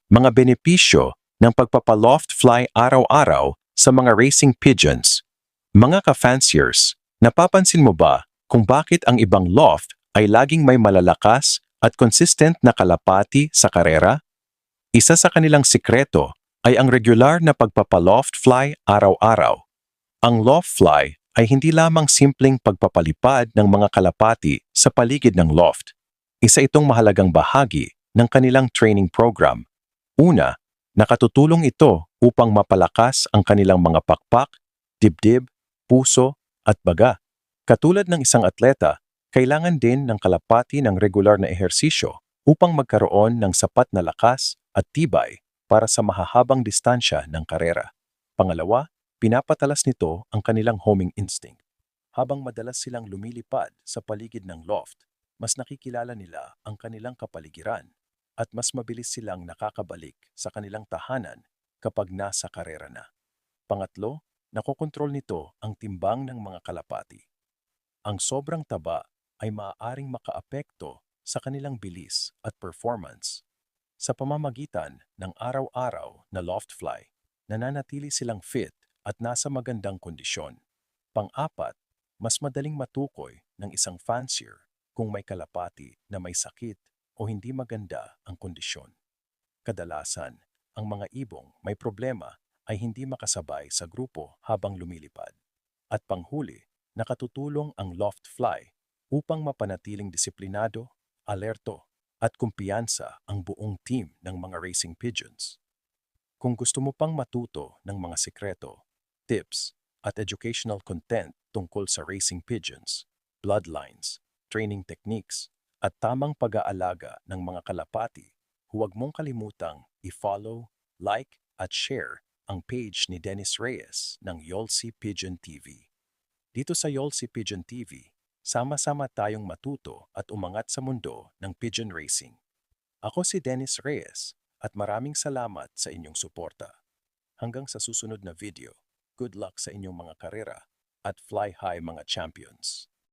Mga benepisyo ng pagpapaloft fly araw-araw sa mga racing pigeons. Mga ka-fanciers, napapansin mo ba kung bakit ang ibang loft ay laging may malalakas at consistent na kalapati sa karera? Isa sa kanilang sikreto ay ang regular na pagpapaloft fly araw-araw. Ang loft fly ay hindi lamang simpleng pagpapalipad ng mga kalapati sa paligid ng loft. Isa itong mahalagang bahagi ng kanilang training program. Una, nakatutulong ito upang mapalakas ang kanilang mga pakpak, dibdib, puso, at baga. Katulad ng isang atleta, kailangan din ng kalapati ng regular na ehersisyo upang magkaroon ng sapat na lakas at tibay para sa mahahabang distansya ng karera. Pangalawa, pinapatalas nito ang kanilang homing instinct. Habang madalas silang lumilipad sa paligid ng loft, mas nakikilala nila ang kanilang kapaligiran at mas mabilis silang nakakabalik sa kanilang tahanan kapag nasa karera na. Pangatlo, nakokontrol nito ang timbang ng mga kalapati. Ang sobrang taba ay maaaring makaapekto sa kanilang bilis at performance. Sa pamamagitan ng araw-araw na loft fly, nananatili silang fit at nasa magandang kondisyon. Pang-apat, mas madaling matukoy ng isang fancier kung may kalapati na may sakit o hindi maganda ang kondisyon. Kadalasan, ang mga ibong may problema ay hindi makasabay sa grupo habang lumilipad. At panghuli, nakatutulong ang loft fly upang mapanatiling disiplinado, alerto, at kumpiyansa ang buong team ng mga racing pigeons. Kung gusto mo pang matuto ng mga sikreto, tips, at educational content tungkol sa racing pigeons, bloodlines, training techniques, at tamang pag-aalaga ng mga kalapati, huwag mong kalimutang i-follow, like, at share ang page ni Dennis Reyes ng Yolsi Pigeon TV. Dito sa Yolsi Pigeon TV, sama-sama tayong matuto at umangat sa mundo ng pigeon racing. Ako si Dennis Reyes at maraming salamat sa inyong suporta. Hanggang sa susunod na video, good luck sa inyong mga karera at fly high mga champions.